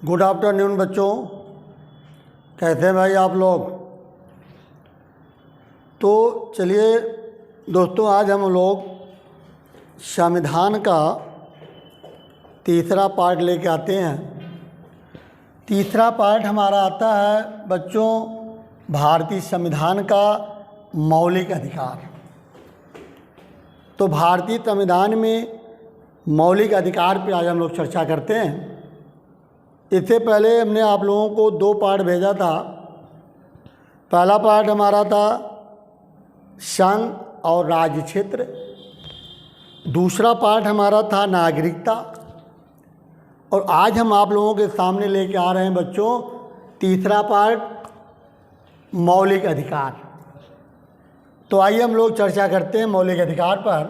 Good afternoon बच्चों, कैसे हैं भाई आप लोग। तो चलिए दोस्तों, आज हम लोग संविधान का तीसरा पार्ट लेके आते हैं। तीसरा पार्ट हमारा आता है बच्चों भारतीय संविधान का मौलिक अधिकार। तो भारतीय संविधान में मौलिक अधिकार पे आज हम लोग चर्चा करते हैं। इससे पहले हमने आप लोगों को 2 पार्ट भेजा था। पहला पार्ट हमारा था संघ और राज्य क्षेत्र, दूसरा पार्ट हमारा था नागरिकता, और आज हम आप लोगों के सामने लेके आ रहे हैं बच्चों तीसरा पार्ट मौलिक अधिकार। तो आइए हम लोग चर्चा करते हैं मौलिक अधिकार पर।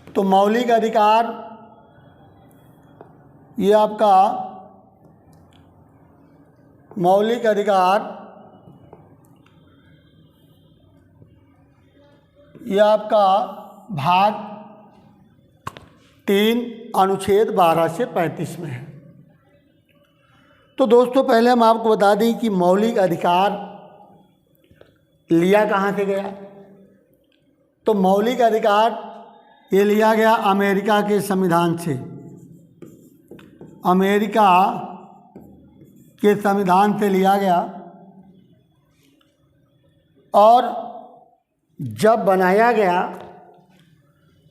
तो मौलिक अधिकार ये आपका मौलिक अधिकार ये आपका भाग 3 अनुच्छेद 12 से 35 में है। तो दोस्तों पहले हम आपको बता दें कि मौलिक अधिकार लिया कहाँ से गया। तो मौलिक अधिकार ये लिया गया अमेरिका के संविधान से। अमेरिका के संविधान से लिया गया, और जब बनाया गया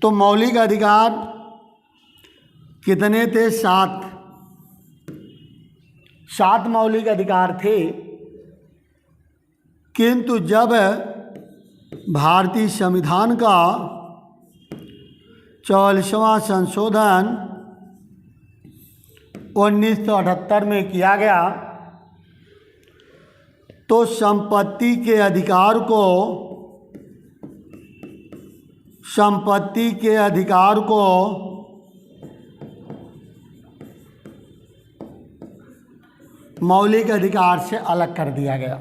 तो मौलिक अधिकार कितने थे? 7 मौलिक अधिकार थे। किंतु जब भारतीय संविधान का 44वां संशोधन 1978 में किया गया तो संपत्ति के अधिकार को मौलिक अधिकार से अलग कर दिया गया,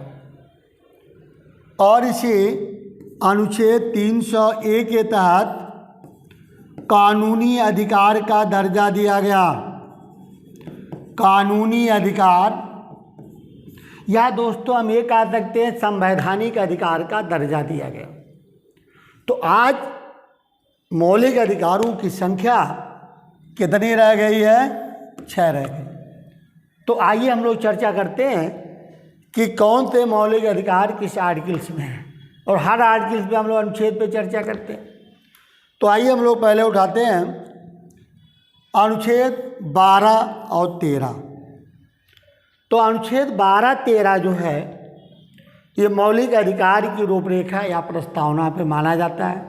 और इसे अनुच्छेद 301 के तहत कानूनी अधिकार का दर्जा दिया गया। कानूनी अधिकार, या दोस्तों हम ये कह सकते हैं संवैधानिक अधिकार का दर्जा दिया गया। तो आज मौलिक अधिकारों की संख्या कितनी रह गई है? 6 रह गई। तो आइए हम लोग चर्चा करते हैं कि कौन से मौलिक अधिकार किस आर्टिकल्स में हैं, और हर आर्टिकल्स पे हम लोग अनुच्छेद पे चर्चा करते हैं। तो आइए हम लोग पहले उठाते हैं अनुच्छेद 12 और 13। तो अनुच्छेद 12-13 जो है ये मौलिक अधिकार की रूपरेखा या प्रस्तावना पे माना जाता है।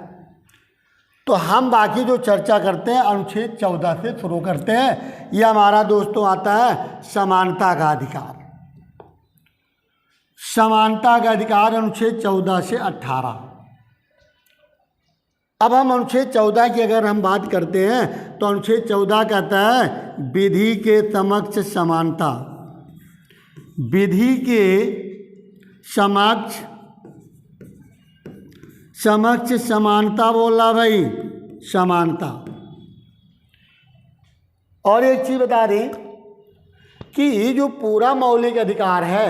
तो हम बाकी जो चर्चा करते हैं अनुच्छेद 14 से शुरू करते हैं। ये हमारा दोस्तों आता है समानता का अधिकार। समानता का अधिकार अनुच्छेद 14 से 18। अब हम अनुच्छेद 14 की अगर हम बात करते हैं तो अनुच्छेद 14 कहता है विधि के समक्ष समानता। विधि के समक्ष समानता बोला भाई, समानता। और एक चीज बता दें कि ये जो पूरा मौलिक अधिकार है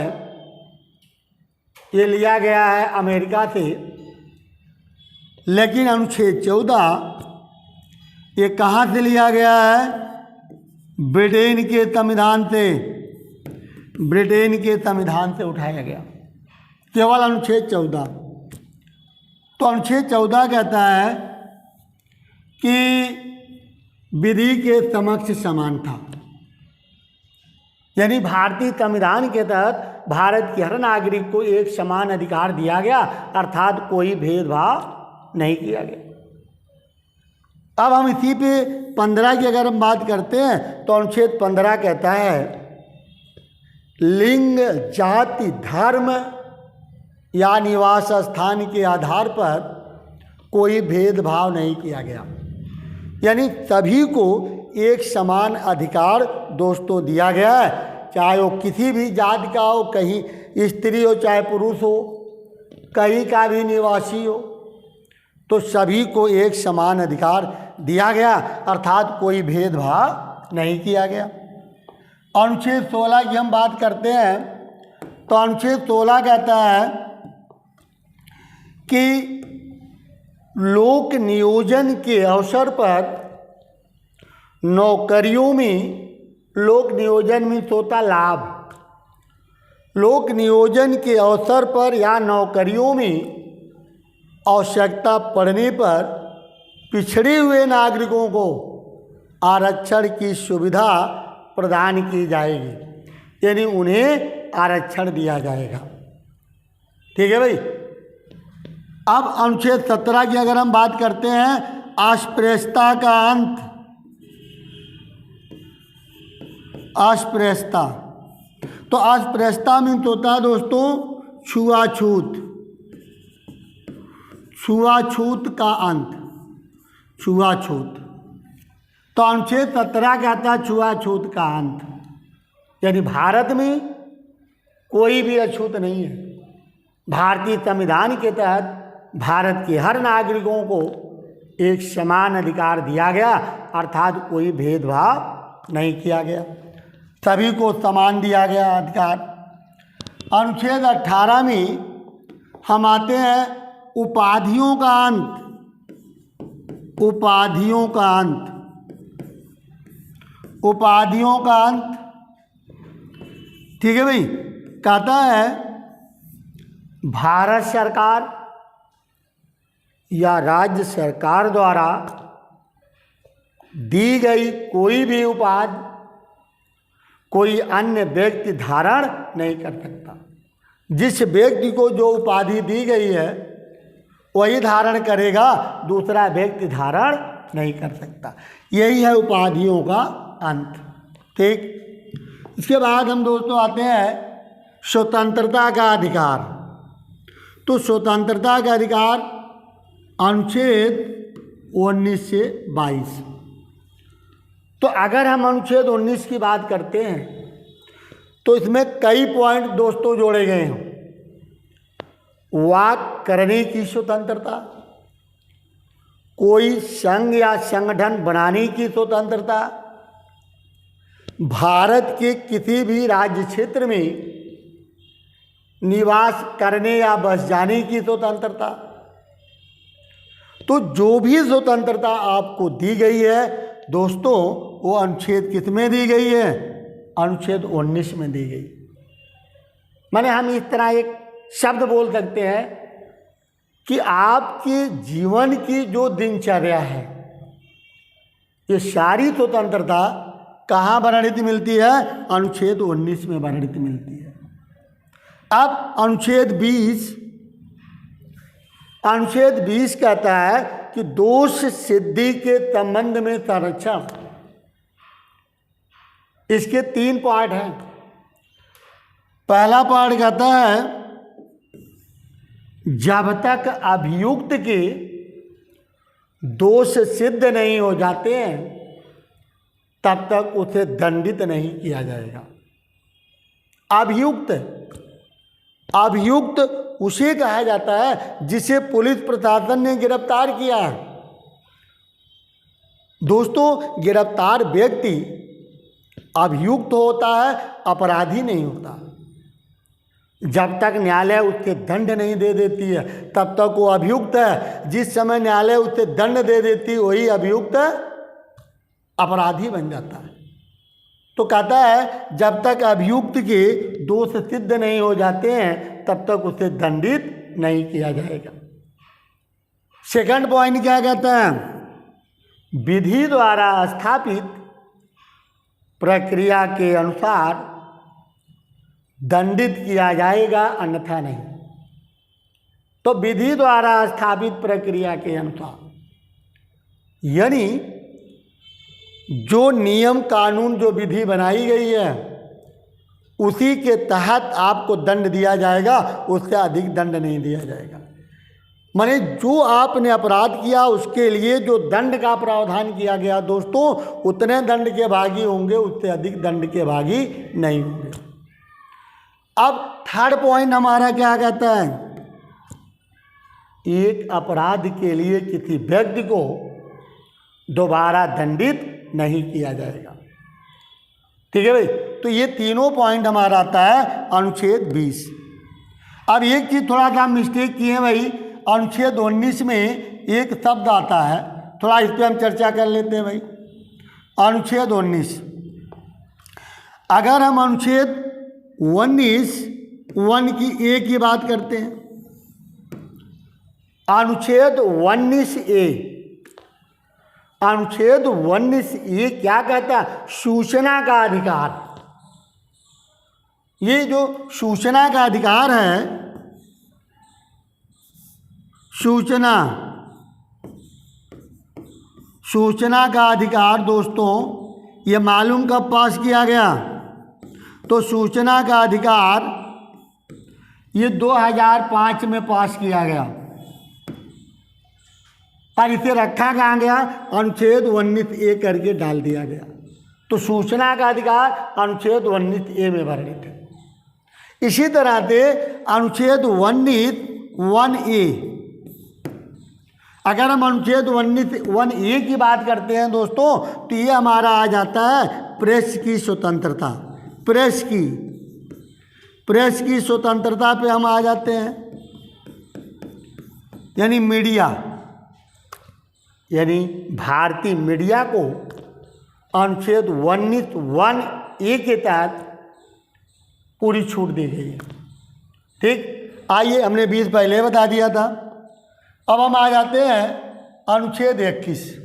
ये लिया गया है अमेरिका से, लेकिन अनुच्छेद 14 ये कहाँ से लिया गया है? ब्रिटेन के संविधान से। ब्रिटेन के संविधान से उठाया गया केवल अनुच्छेद 14। तो अनुच्छेद 14 कहता है कि विधि के समक्ष समानता, यानी भारतीय संविधान के तहत भारत के हर नागरिक को एक समान अधिकार दिया गया, अर्थात कोई भेदभाव नहीं किया गया। अब हम इसी पे 15 की अगर हम बात करते हैं तो अनुच्छेद 15 कहता है लिंग, जाति, धर्म या निवास स्थान के आधार पर कोई भेदभाव नहीं किया गया, यानी सभी को एक समान अधिकार दोस्तों दिया गया है, चाहे वो किसी भी जाति का हो, कहीं स्त्री हो चाहे पुरुष हो, कहीं का भी निवासी हो, तो सभी को एक समान अधिकार दिया गया, अर्थात कोई भेदभाव नहीं किया गया। अनुच्छेद 16 की हम बात करते हैं तो अनुच्छेद 16 कहता है कि लोक नियोजन के अवसर पर नौकरियों में, लोक नियोजन में होता लाभ, लोक नियोजन के अवसर पर या नौकरियों में आवश्यकता पड़ने पर पिछड़े हुए नागरिकों को आरक्षण की सुविधा प्रदान की जाएगी, यानी उन्हें आरक्षण दिया जाएगा। ठीक है भाई। अब अनुच्छेद 17 की अगर हम बात करते हैं, अस्पृश्यता का अंत, अस्पृश्यता, तो अस्पृश्यता मीन्स होता है दोस्तों छुआछूत, छुआछूत का अंत, छुआछूत। तो अनुच्छेद 17 कहता है छुआछूत का अंत, यानी भारत में कोई भी अछूत नहीं है। भारतीय संविधान के तहत भारत के हर नागरिकों को एक समान अधिकार दिया गया, अर्थात कोई भेदभाव नहीं किया गया, सभी को समान दिया गया अधिकार। अनुच्छेद 18 में हम आते हैं उपाधियों का अंत, उपाधियों का अंत, उपाधियों का अंत। ठीक है भाई। कहता है भारत सरकार या राज्य सरकार द्वारा दी गई कोई भी उपाधि कोई अन्य व्यक्ति धारण नहीं कर सकता। जिस व्यक्ति को जो उपाधि दी गई है वही धारण करेगा, दूसरा व्यक्ति धारण नहीं कर सकता। यही है उपाधियों का अंत। ठीक। इसके बाद हम दोस्तों आते हैं स्वतंत्रता का अधिकार। तो स्वतंत्रता का अधिकार अनुच्छेद 19 से 22। तो अगर हम अनुच्छेद 19 की बात करते हैं तो इसमें कई पॉइंट दोस्तों जोड़े गए हैं। वाक करने की स्वतंत्रता, कोई संघ या संगठन बनाने की स्वतंत्रता, भारत के किसी भी राज्य क्षेत्र में निवास करने या बस जाने की स्वतंत्रता। तो जो भी स्वतंत्रता आपको दी गई है दोस्तों, वो अनुच्छेद किस में दी गई है? अनुच्छेद 19 में दी गई। माने हम इस तरह एक शब्द बोल सकते हैं कि आपके जीवन की जो दिनचर्या है, ये सारी स्वतंत्रता कहाँ वर्णित मिलती है? अनुच्छेद 19 में वर्णित मिलती है। अब अनुच्छेद 20 कहता है कि दोष सिद्धि के संबंध में संरक्षण। इसके 3 पार्ट हैं। पहला पार्ट कहता है जब तक अभियुक्त के दोष सिद्ध नहीं हो जाते हैं तब तक उसे दंडित नहीं किया जाएगा। अभियुक्त उसे कहा जाता है जिसे पुलिस प्रशासन ने गिरफ्तार किया है। दोस्तों, गिरफ्तार व्यक्ति अभियुक्त होता है, अपराधी नहीं होता। जब तक न्यायालय उसके दंड नहीं दे देती है तब तक वो अभियुक्त है। जिस समय न्यायालय उसे दंड दे देती है वही अभियुक्त अपराधी बन जाता है। तो कहता है जब तक अभियुक्त के दोष सिद्ध नहीं हो जाते हैं तब तक उसे दंडित नहीं किया जाएगा। सेकंड पॉइंट क्या कहता है? विधि द्वारा स्थापित प्रक्रिया के अनुसार दंडित किया जाएगा, अन्यथा नहीं। तो विधि द्वारा स्थापित प्रक्रिया के अनुसार, यानी जो नियम कानून जो विधि बनाई गई है उसी के तहत आपको दंड दिया जाएगा, उससे अधिक दंड नहीं दिया जाएगा। माने जो आपने अपराध किया उसके लिए जो दंड का प्रावधान किया गया दोस्तों, उतने दंड के भागी होंगे, उससे अधिक दंड के भागी नहीं होंगे। अब थर्ड पॉइंट हमारा क्या कहता है? एक अपराध के लिए किसी व्यक्ति को दोबारा दंडित नहीं किया जाएगा। ठीक है भाई। तो ये तीनों पॉइंट हमारा आता है अनुच्छेद 20। अब एक चीज़ थोड़ा सा मिस्टेक किए हैं भाई, अनुच्छेद 19 में एक शब्द आता है, थोड़ा इस पर हम चर्चा कर लेते हैं भाई। अनुच्छेद 19, अगर हम अनुच्छेद 19(1) की ए की बात करते हैं, अनुच्छेद 19(a), अनुच्छेद 19(a) क्या कहता है? सूचना का अधिकार। ये जो सूचना का अधिकार है, सूचना का अधिकार दोस्तों, ये मालूम कब पास किया गया? तो सूचना का अधिकार ये 2005 में पास किया गया, और इसे रखा कहाँ गया? अनुच्छेद 19(a) करके डाल दिया गया। तो सूचना का अधिकार अनुच्छेद 19(a) में वर्णित है। इसी तरह से अनुच्छेद 19(1)(a), अगर हम अनुच्छेद 19(1)(a) की बात करते हैं दोस्तों, तो ये हमारा आ जाता है प्रेस की स्वतंत्रता। प्रेस की स्वतंत्रता पे हम आ जाते हैं, यानी मीडिया, यानी भारतीय मीडिया को अनुच्छेद 19(1)(a) के तहत पूरी छूट दी गई है। ठीक, आइए, हमने 20 पहले बता दिया था। अब हम आ जाते हैं अनुच्छेद 21।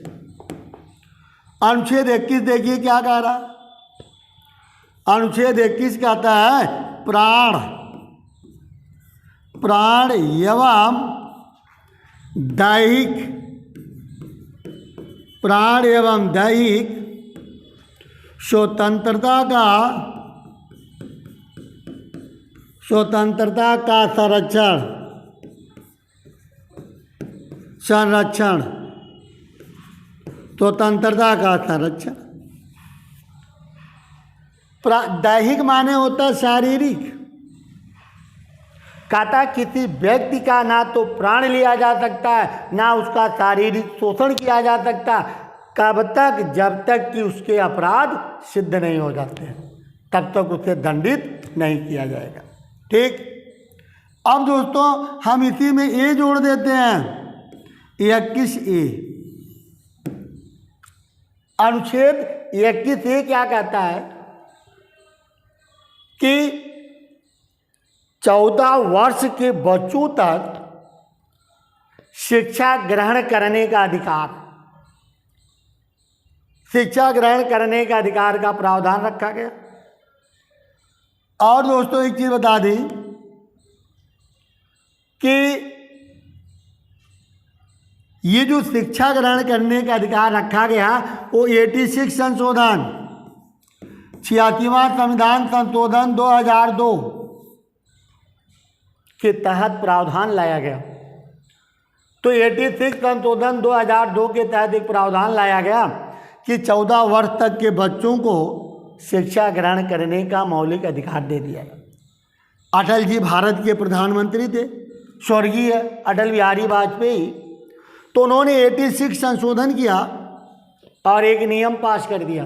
अनुच्छेद 21 देखिए क्या कह रहा है। अनुच्छेद 21 कहता है प्राण एवं दैहिक स्वतंत्रता का संरक्षण। दैहिक माने होता है शारीरिक। कहता किसी व्यक्ति का ना तो प्राण लिया जा सकता है, ना उसका शारीरिक शोषण किया जा सकता, कब तक? जब तक कि उसके अपराध सिद्ध नहीं हो जाते हैं, तब तक उसे दंडित नहीं किया जाएगा। ठीक, अब दोस्तों हम इसी में ए जोड़ देते हैं, 21(a). अनुच्छेद 21(a) क्या कहता है कि 14 वर्ष के बच्चों तक शिक्षा ग्रहण करने का अधिकार, शिक्षा ग्रहण करने का अधिकार का प्रावधान रखा गया। और दोस्तों एक चीज बता दी कि ये जो शिक्षा ग्रहण करने का अधिकार रखा गया वो 86 संशोधन, 86वां संविधान संशोधन 2002 के तहत प्रावधान लाया गया। तो 86 संशोधन 2002 के तहत एक प्रावधान लाया गया कि 14 वर्ष तक के बच्चों को शिक्षा ग्रहण करने का मौलिक अधिकार दे दिया गया। अटल जी भारत के प्रधानमंत्री थे, स्वर्गीय अटल बिहारी वाजपेयी, तो उन्होंने 86 संशोधन किया और एक नियम पास कर दिया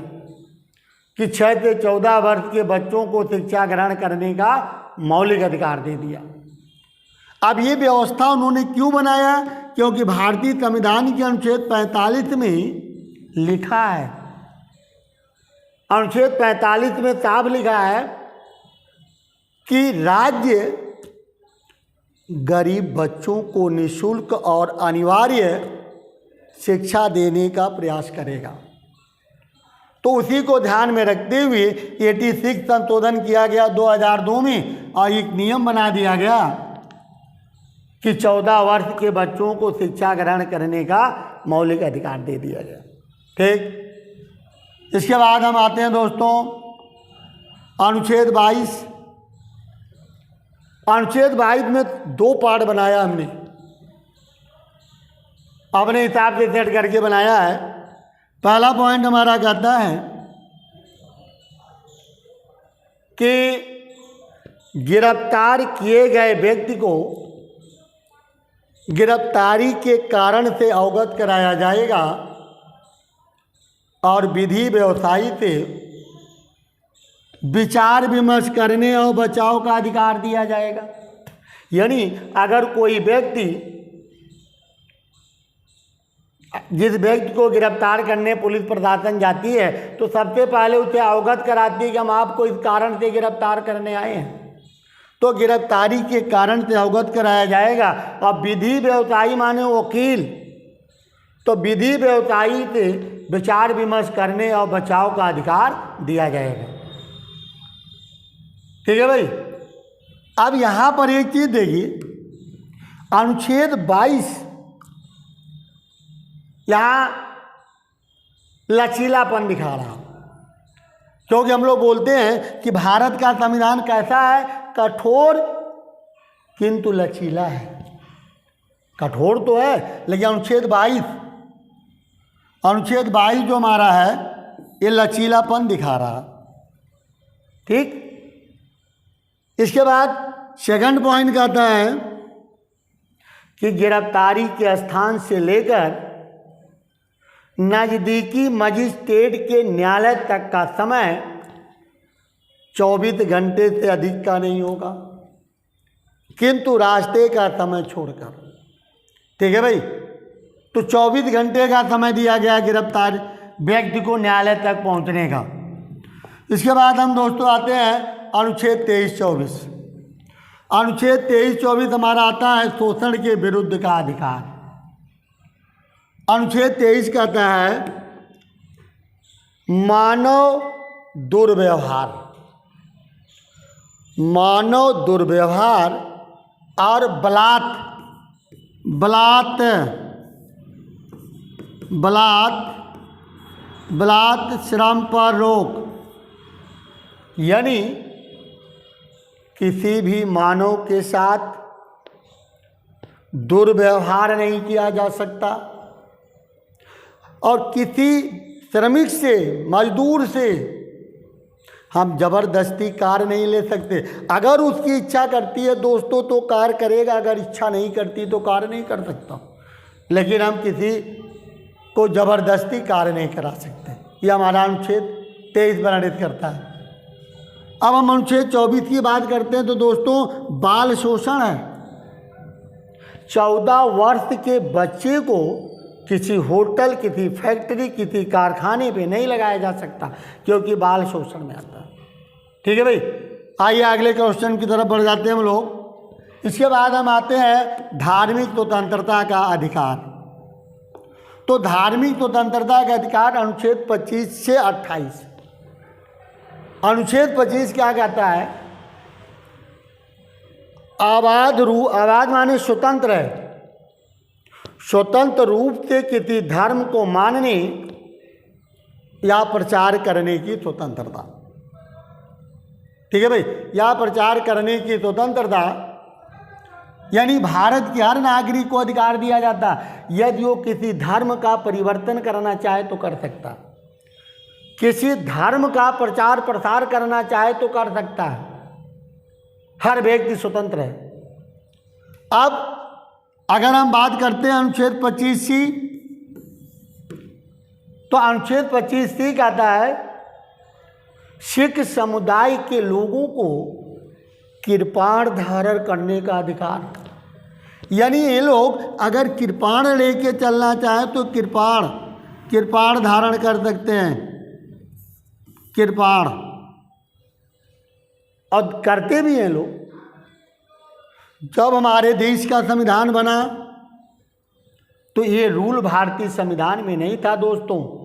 कि 6 से 14 वर्ष के बच्चों को शिक्षा ग्रहण करने का मौलिक अधिकार दे दिया। अब ये व्यवस्था उन्होंने क्यों बनाया? क्योंकि भारतीय संविधान के अनुच्छेद 45 में लिखा है, अनुच्छेद 45 में साफ लिखा है कि राज्य गरीब बच्चों को निःशुल्क और अनिवार्य शिक्षा देने का प्रयास करेगा। तो उसी को ध्यान में रखते हुए 86 संशोधन किया गया 2002 में, और एक नियम बना दिया गया कि 14 वर्ष के बच्चों को शिक्षा ग्रहण करने का मौलिक अधिकार दे दिया गया। ठीक, इसके बाद हम आते हैं दोस्तों अनुच्छेद 22। अनुच्छेद 22 में 2 पार्ट बनाया हमने, अपने हिसाब से सेट करके बनाया है। पहला पॉइंट हमारा कहता है कि गिरफ्तार किए गए व्यक्ति को गिरफ्तारी के कारण से अवगत कराया जाएगा और विधि व्यवसायी से विचार विमर्श करने और बचाव का अधिकार दिया जाएगा। यानी अगर कोई व्यक्ति जिस व्यक्ति को गिरफ्तार करने पुलिस प्रशासन जाती है तो सबसे पहले उसे अवगत कराती है कि हम आपको इस कारण से गिरफ्तार करने आए हैं, तो गिरफ्तारी के कारण से अवगत कराया जाएगा। और विधि व्यवसायी माने वकील, तो विधि व्यवसायी से विचार विमर्श करने और बचाव का अधिकार दिया जाएगा। ठीक है भाई। अब यहाँ पर एक चीज़ देखिए, अनुच्छेद 22 यहाँ लचीलापन दिखा रहा हूँ, क्योंकि हम लोग बोलते हैं कि भारत का संविधान कैसा है, कठोर किंतु लचीला है। कठोर तो है लेकिन अनुच्छेद 22 जो हमारा है ये लचीलापन दिखा रहा। ठीक। इसके बाद सेकंड पॉइंट कहता है कि गिरफ्तारी के स्थान से लेकर नज़दीकी मजिस्ट्रेट के न्यायालय तक का समय 24 घंटे से अधिक का नहीं होगा, किंतु रास्ते का समय छोड़कर। ठीक है भाई। तो 24 घंटे का समय दिया गया गिरफ्तार व्यक्ति को न्यायालय तक पहुंचने का। इसके बाद हम दोस्तों आते हैं अनुच्छेद 23-24। अनुच्छेद 23-24 हमारा आता है शोषण के विरुद्ध का अधिकार। अनुच्छेद 23 कहता है मानव दुर्व्यवहार और बलात् श्रम पर रोक। यानी किसी भी मानव के साथ दुर्व्यवहार नहीं किया जा सकता और किसी श्रमिक से, मजदूर से हम जबरदस्ती कार नहीं ले सकते। अगर उसकी इच्छा करती है दोस्तों तो कार करेगा, अगर इच्छा नहीं करती तो कार नहीं कर सकता, लेकिन हम किसी को जबरदस्ती कार नहीं करा सकते। यह हमारा अनुच्छेद 23 वर्णित करता है। अब हम अनुच्छेद 24 की बात करते हैं तो दोस्तों बाल शोषण है। 14 वर्ष के बच्चे को किसी होटल, किसी फैक्ट्री, किसी कारखाने पे नहीं लगाया जा सकता क्योंकि बाल शोषण में आता है। ठीक है भाई। आइए अगले क्वेश्चन की तरफ बढ़ जाते हैं हम लोग। इसके बाद हम आते हैं धार्मिक स्वतंत्रता का अधिकार। तो धार्मिक स्वतंत्रता का अधिकार अनुच्छेद 25 से 28। अनुच्छेद 25 क्या कहता है, आवाज माने स्वतंत्र है, स्वतंत्र रूप से किसी धर्म को मानने या प्रचार करने की स्वतंत्रता। ठीक है भाई। या प्रचार करने की स्वतंत्रता, यानी भारत के हर नागरिक को अधिकार दिया जाता, यदि वो किसी धर्म का परिवर्तन करना चाहे तो कर सकता, किसी धर्म का प्रचार प्रसार करना चाहे तो कर सकता है। हर व्यक्ति स्वतंत्र है। अब अगर हम बात करते हैं अनुच्छेद 25C, तो अनुच्छेद 25C कहता है सिख समुदाय के लोगों को कृपाण धारण करने का अधिकार। यानी ये लोग अगर कृपाण लेके चलना चाहे तो कृपाण धारण कर सकते हैं, कृपाण, और करते भी हैं लोग। जब हमारे देश का संविधान बना तो ये रूल भारतीय संविधान में नहीं था दोस्तों।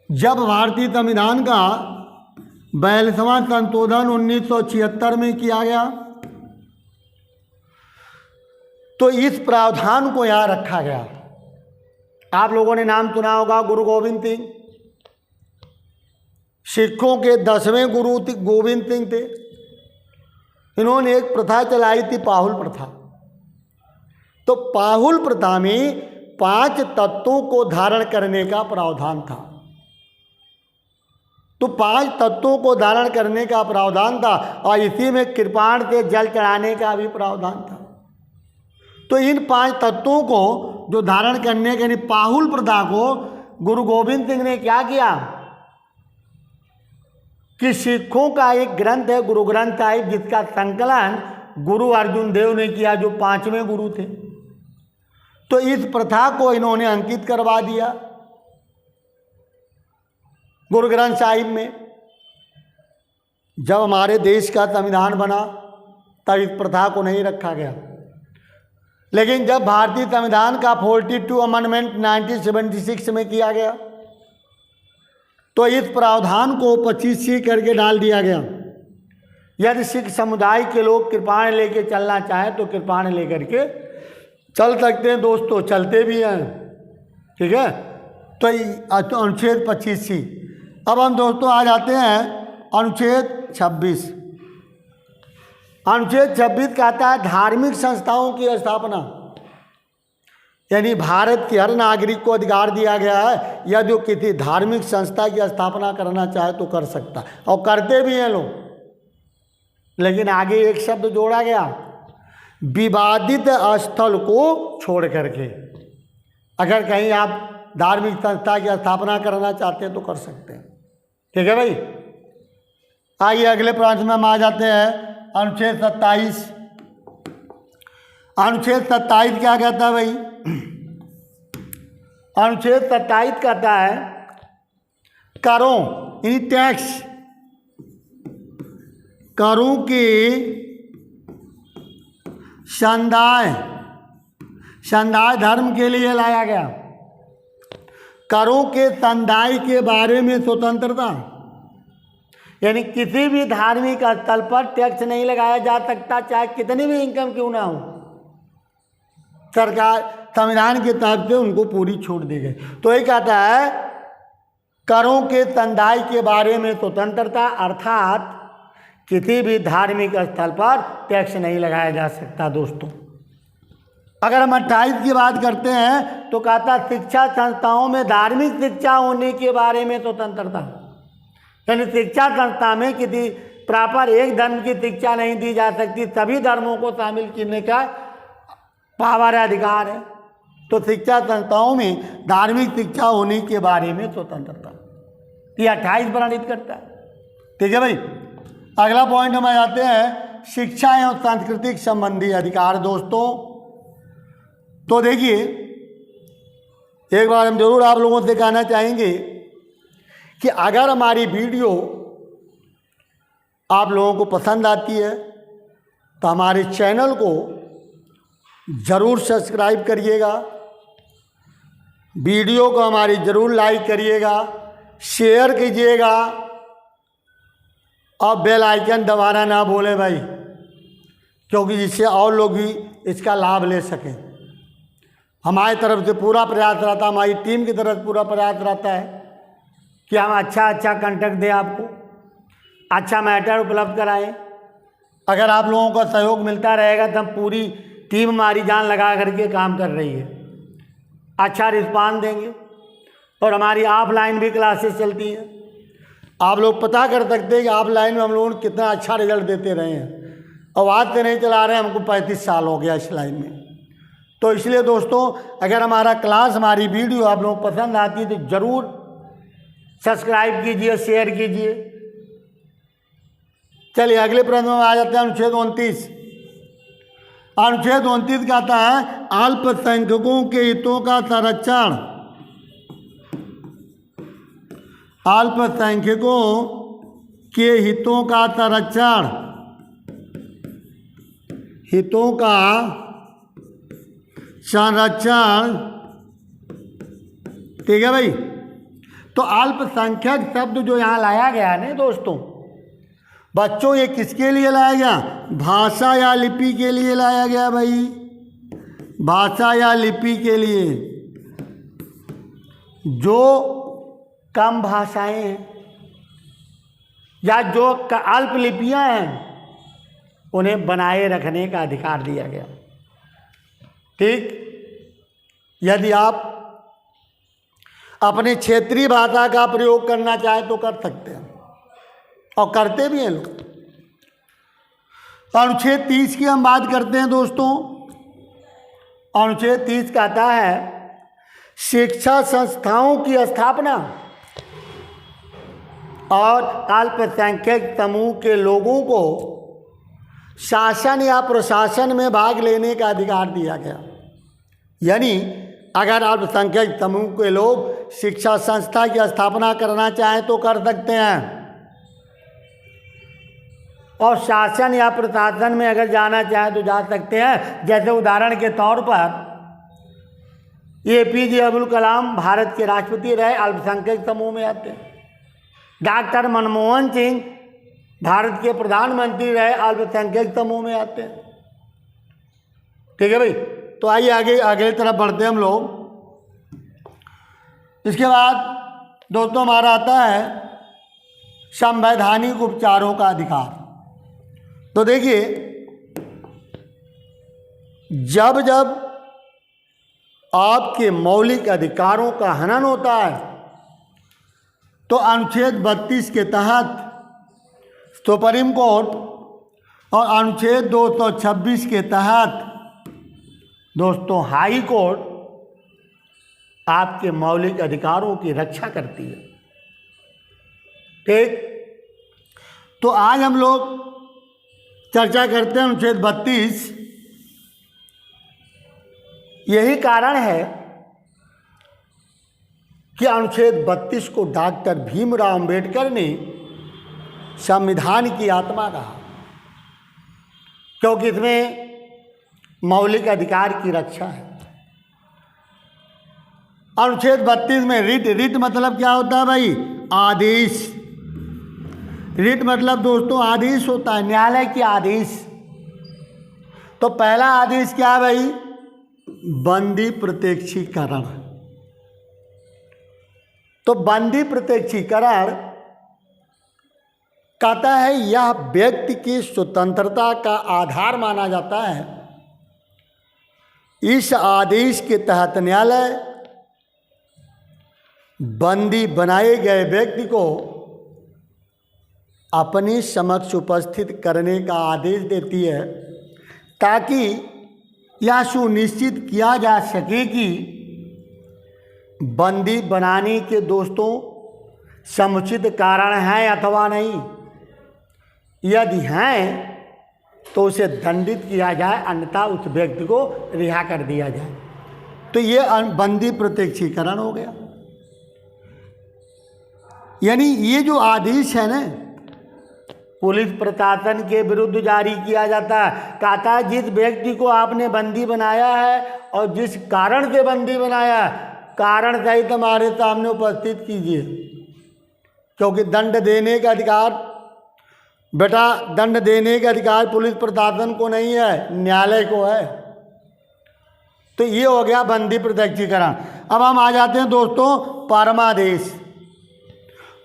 जब भारतीय संविधान का 42वां संशोधन 1976 में किया गया तो इस प्रावधान को यहाँ रखा गया। आप लोगों ने नाम सुना होगा गुरु गोविंद सिंह। सिखों के 10वें गुरु गोविंद सिंह थे। इन्होंने एक प्रथा चलाई थी, पाहुल प्रथा। तो पाहुल प्रथा में 5 तत्वों को धारण करने का प्रावधान था। तो 5 तत्वों को धारण करने का प्रावधान था और इसी में कृपाण से जल चढ़ाने का भी प्रावधान था। तो इन 5 तत्वों को जो धारण करने के, यानी पाहुल प्रथा को गुरु गोविंद सिंह ने क्या किया, कि सिखों का एक ग्रंथ है गुरु ग्रंथ साहिब, जिसका संकलन गुरु अर्जुन देव ने किया, जो 5वें गुरु थे। तो इस प्रथा को इन्होंने अंकित करवा दिया गुरु ग्रंथ साहिब में। जब हमारे देश का संविधान बना तब इस प्रथा को नहीं रखा गया, लेकिन जब भारतीय संविधान का 42 अमेंडमेंट 1976 में किया गया तो इस प्रावधान को 25C करके डाल दिया गया। यदि सिख समुदाय के लोग कृपाण लेके चलना चाहें तो कृपाण लेकर के चल सकते हैं दोस्तों, चलते भी हैं, ठीक है। तो अनुच्छेद 25C। अब हम दोस्तों आ जाते हैं अनुच्छेद 26। अनुच्छेद 26 कहता है धार्मिक संस्थाओं की स्थापना, यानी भारत के हर नागरिक को अधिकार दिया गया है, यदि वो किसी धार्मिक संस्था की स्थापना करना चाहे तो कर सकता है, और करते भी हैं लोग। लेकिन आगे एक शब्द जोड़ा गया, विवादित स्थल को छोड़ करके। अगर कहीं आप धार्मिक संस्था की स्थापना करना चाहते हैं तो कर सकते हैं, ठीक है भाई। आइए अगले प्रश्न में हम आ जाते हैं अनुच्छेद 27। अनुच्छेद 27 क्या कहता है भाई? अनुच्छेद 27 कहता है करों यानी टैक्स, करों की संदाय धर्म के लिए लाया गया। करों के संदाय के बारे में स्वतंत्रता, यानी किसी भी धार्मिक स्थल पर टैक्स नहीं लगाया जा सकता, चाहे कितनी भी इनकम क्यों ना हो। सरकार संविधान के तहत से उनको पूरी छूट दी गई। तो ये कहता है करों के संदाय के बारे में स्वतंत्रता, अर्थात किसी भी धार्मिक स्थल पर टैक्स नहीं लगाया जा सकता। दोस्तों अगर हम 28 की बात करते हैं तो कहता शिक्षा संस्थाओं में धार्मिक शिक्षा होने के बारे में स्वतंत्रता, यानी शिक्षा संस्था में किसी प्रॉपर एक धर्म की शिक्षा नहीं दी जा सकती, सभी धर्मों को शामिल करने का पावर अधिकार है। तो शिक्षा संस्थाओं में धार्मिक शिक्षा होने के बारे में स्वतंत्रता, ये 28 वर्णित करता है, ठीक है भाई। अगला पॉइंट हम आ जाते हैं शिक्षा एवं सांस्कृतिक संबंधी अधिकार। दोस्तों तो देखिए, एक बार हम जरूर आप लोगों से कहना चाहेंगे कि अगर हमारी वीडियो आप लोगों को पसंद आती है तो हमारे चैनल को ज़रूर सब्सक्राइब करिएगा, वीडियो को हमारी ज़रूर लाइक करिएगा, शेयर कीजिएगा और बेल आइकन दबाना ना भूलें भाई, क्योंकि जिससे और लोग भी इसका लाभ ले सकें। हमारी तरफ से पूरा प्रयास रहता है, हमारी टीम की तरफ पूरा प्रयास रहता है कि हम अच्छा कंटेंट दें, आपको अच्छा मैटर उपलब्ध कराएं। अगर आप लोगों का सहयोग मिलता रहेगा तो हम पूरी टीम हमारी जान लगा करके काम कर रही है, अच्छा रिस्पांस देंगे। और हमारी ऑफलाइन भी क्लासेस चलती हैं, आप लोग पता कर सकते हैं कि ऑफलाइन में हम लोगों ने कितना अच्छा रिजल्ट देते रहे हैं। और आज से नहीं चला रहे, हमको 35 साल हो गया इस लाइन में। तो इसलिए दोस्तों अगर हमारा क्लास, हमारी वीडियो आप लोगों को पसंद आती है तो ज़रूर सब्सक्राइब कीजिए, शेयर कीजिए। चलिए अगले प्रश्न में आ जाते हैं अनुच्छेद 29। अनुच्छेद 29 कहता है अल्पसंख्यकों के हितों का संरक्षण। अल्पसंख्यकों के हितों का संरक्षण, हितों का संरक्षण, ठीक है भाई। तो अल्पसंख्यक शब्द जो यहाँ लाया गया है ना दोस्तों, बच्चों ये किसके लिए लाया गया? भाषा या लिपि के लिए लाया गया भाई, भाषा या लिपि के लिए। जो कम भाषाएं हैं या जो अल्प लिपियां हैं उन्हें बनाए रखने का अधिकार दिया गया, ठीक। यदि आप अपने क्षेत्रीय भाषा का प्रयोग करना चाहे तो कर सकते हैं और करते भी हैं लोग। अनुच्छेद 30 की हम बात करते हैं दोस्तों। अनुच्छेद 30 कहता है शिक्षा संस्थाओं की स्थापना और अल्पसंख्यक समूह के लोगों को शासन या प्रशासन में भाग लेने का अधिकार दिया गया। यानी अगर अल्पसंख्यक समूह के लोग शिक्षा संस्था की स्थापना करना चाहें तो कर सकते हैं, और शासन या प्रशासन में अगर जाना चाहें तो जा सकते हैं। जैसे उदाहरण के तौर पर APJ अब्दुल कलाम भारत के राष्ट्रपति रहे, अल्पसंख्यक समूह में आते हैं। डॉक्टर मनमोहन सिंह भारत के प्रधानमंत्री रहे, अल्पसंख्यक समूह में आते हैं। ठीक है भाई, तो आइए आगे अगली तरफ बढ़ते हैं हम लोग। इसके बाद दोस्तों हमारा आता है संवैधानिक उपचारों का अधिकार। तो देखिए, जब जब आपके मौलिक अधिकारों का हनन होता है तो अनुच्छेद 32 के तहत सुप्रीम कोर्ट और अनुच्छेद 226 के तहत दोस्तों हाई कोर्ट आपके मौलिक अधिकारों की रक्षा करती है। ठीक, तो आज हम लोग चर्चा करते हैं अनुच्छेद 32। यही कारण है कि अनुच्छेद 32 को डॉक्टर भीमराव अंबेडकर ने संविधान की आत्मा कहा, क्योंकि इसमें मौलिक अधिकार की रक्षा है। अनुच्छेद 32 में रिट मतलब क्या होता है भाई? आदेश। रिट मतलब दोस्तों आदेश होता है, न्यायालय के आदेश। तो पहला आदेश क्या है भाई? बंदी प्रत्यक्षीकरण। तो बंदी प्रत्यक्षीकरण कहता है यह व्यक्ति की स्वतंत्रता का आधार माना जाता है। इस आदेश के तहत न्यायालय बंदी बनाए गए व्यक्ति को अपनी समक्ष उपस्थित करने का आदेश देती है, ताकि यह सुनिश्चित किया जा सके कि बंदी बनाने के दोस्तों समुचित कारण हैं अथवा नहीं। यदि हैं तो उसे दंडित किया जाए, अन्यथा उस व्यक्ति को रिहा कर दिया जाए। तो ये बंदी प्रत्यक्षीकरण हो गया। यानी ये जो आदेश है ना, पुलिस प्रशासन के विरुद्ध जारी किया जाता है। कहता है जिस व्यक्ति को आपने बंदी बनाया है और जिस कारण से बंदी बनाया है, कारण सहित हमारे सामने उपस्थित कीजिए, क्योंकि दंड देने का अधिकार बेटा, दंड देने का अधिकार पुलिस प्रशासन को नहीं है, न्यायालय को है। तो ये हो गया बंदी प्रत्यक्षीकरण। अब हम आ जाते हैं दोस्तों परमादेश।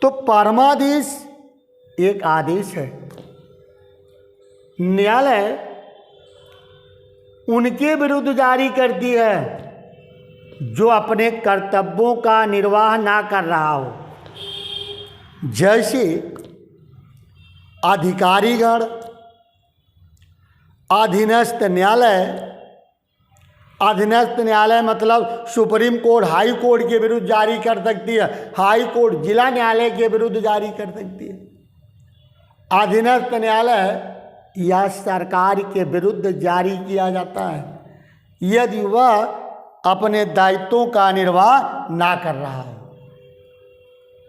तो परमादेश एक आदेश है। न्यायालय उनके विरुद्ध जारी करती है जो अपने कर्तव्यों का निर्वाह ना कर रहा हो। जैसे अधिकारीगण, अधीनस्थ न्यायालय। अधीनस्थ न्यायालय मतलब सुप्रीम कोर्ट, हाई कोर्ट के विरुद्ध जारी कर सकती है। हाई कोर्ट जिला न्यायालय के विरुद्ध जारी कर सकती है। अधीनस्थ न्यायालय या सरकार के विरुद्ध जारी किया जाता है यदि वह अपने दायित्वों का निर्वाह ना कर रहा हो।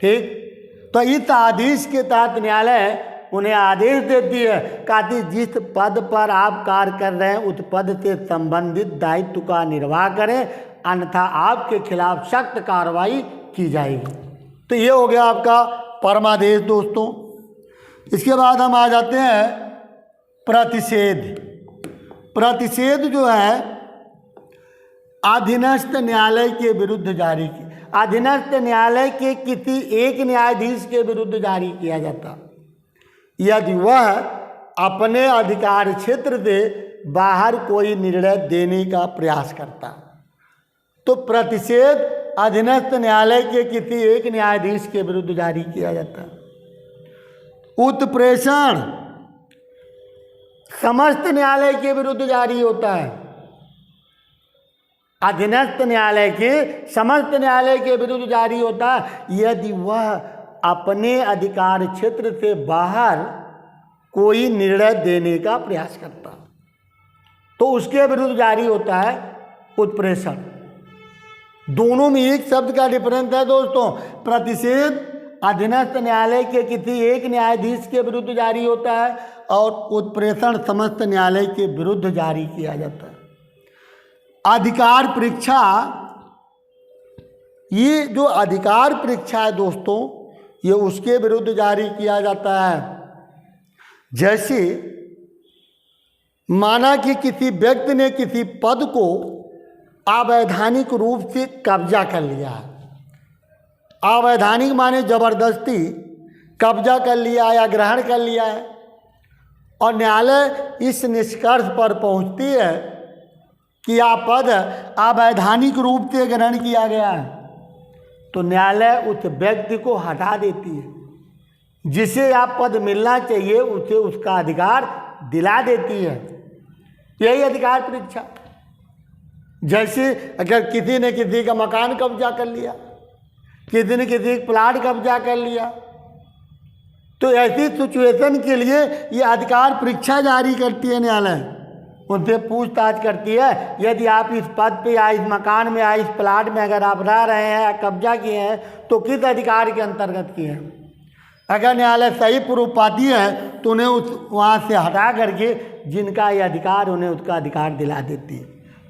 ठीक, तो इस आदेश के तहत न्यायालय उन्हें आदेश देती है कि जिस पद पर आप कार्य कर रहे हैं उस पद से संबंधित दायित्व का निर्वाह करें, अन्यथा आपके खिलाफ सख्त कार्रवाई की जाएगी। तो ये हो गया आपका परमादेश दोस्तों। इसके बाद हम आ जाते हैं प्रतिषेध। प्रतिषेध जो है अधीनस्थ न्यायालय के विरुद्ध जारी की, अधीनस्थ न्यायालय के किसी एक न्यायाधीश के विरुद्ध जारी किया जाता यदि वह अपने अधिकार क्षेत्र से बाहर कोई निर्णय देने का प्रयास करता। तो प्रतिषेध अधीनस्थ न्यायालय के किसी एक न्यायाधीश के विरुद्ध जारी किया जाता। उत्प्रेषण समस्त न्यायालय के विरुद्ध जारी होता है। अधीनस्थ न्यायालय के समस्त न्यायालय के विरुद्ध जारी होता है यदि वह अपने अधिकार क्षेत्र से बाहर कोई निर्णय देने का प्रयास करता, तो उसके विरुद्ध जारी होता है उत्प्रेषण। दोनों में एक शब्द का डिफरेंस है दोस्तों। प्रतिषेध अधीनस्थ न्यायालय के किसी एक न्यायाधीश के विरुद्ध जारी होता है और उत्प्रेषण समस्त न्यायालय के विरुद्ध जारी किया जाता है। अधिकार परीक्षा, ये जो अधिकार परीक्षा है दोस्तों, ये उसके विरुद्ध जारी किया जाता है जैसे माना कि किसी व्यक्ति ने किसी पद को अवैधानिक रूप से कब्जा कर लिया है। अवैधानिक माने जबरदस्ती कब्जा कर लिया या ग्रहण कर लिया है, और न्यायालय इस निष्कर्ष पर पहुंचती है कि यह पद अवैधानिक रूप से ग्रहण किया गया है, तो न्यायालय उस व्यक्ति को हटा देती है। जिसे आप पद मिलना चाहिए उसे उसका अधिकार दिला देती है। यही अधिकार परीक्षा। जैसे अगर किसी ने किसी का मकान कब्जा कर लिया, किसी ने किसी का प्लाट कब्जा कर लिया, तो ऐसी सिचुएशन के लिए ये अधिकार परीक्षा जारी करती है न्यायालय। उनसे पूछताछ करती है, यदि आप इस पद पे या इस मकान में या इस प्लाट में अगर आप रह रहे हैं या कब्जा किए हैं तो किस अधिकार के अंतर्गत किए हैं। अगर न्यायालय सही प्रूफ पाती है तो उन्हें उस वहाँ से हटा करके जिनका ये अधिकार उन्हें उसका अधिकार दिला देती है।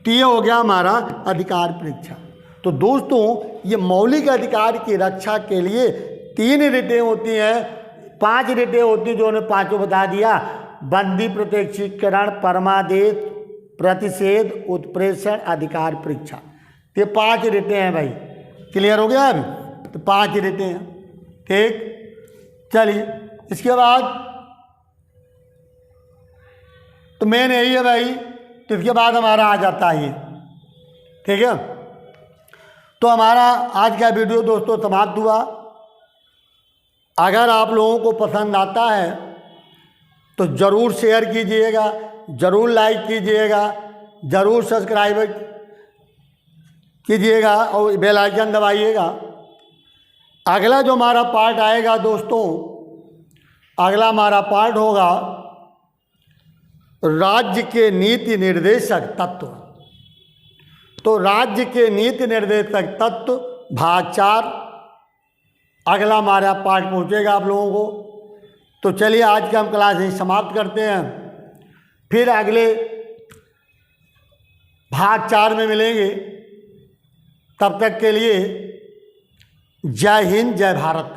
तो ये हो गया हमारा अधिकार परीक्षा। तो दोस्तों ये मौलिक अधिकार की रक्षा के लिए 3 रिटें होती हैं, 5 रिटें होती जो उन्हें पाँचों बता दिया। बंदी प्रत्यक्षीकरण, परमादेश, प्रतिषेध, उत्प्रेषण, अधिकार परीक्षा। ये 5 रिटें हैं भाई। क्लियर हो गया अभी? तो 5 रिटें हैं। ठीक, चलिए इसके बाद तो मेन यही है भाई। तो इसके बाद हमारा आ जाता है ये, ठीक है। तो हमारा आज का वीडियो दोस्तों समाप्त हुआ। अगर आप लोगों को पसंद आता है तो ज़रूर शेयर कीजिएगा, ज़रूर लाइक कीजिएगा, ज़रूर सब्सक्राइब कीजिएगा और बेल आइकन दबाइएगा। अगला जो हमारा पार्ट आएगा दोस्तों, अगला हमारा पार्ट होगा राज्य के नीति निर्देशक तत्व। तो राज्य के नीति निर्देशक तत्व भाग 4 अगला हमारा पार्ट पहुंचेगा आप लोगों को। तो चलिए आज का हम क्लास यही समाप्त करते हैं, फिर अगले भाग 4 में मिलेंगे। तब तक के लिए जय हिंद, जय भारत।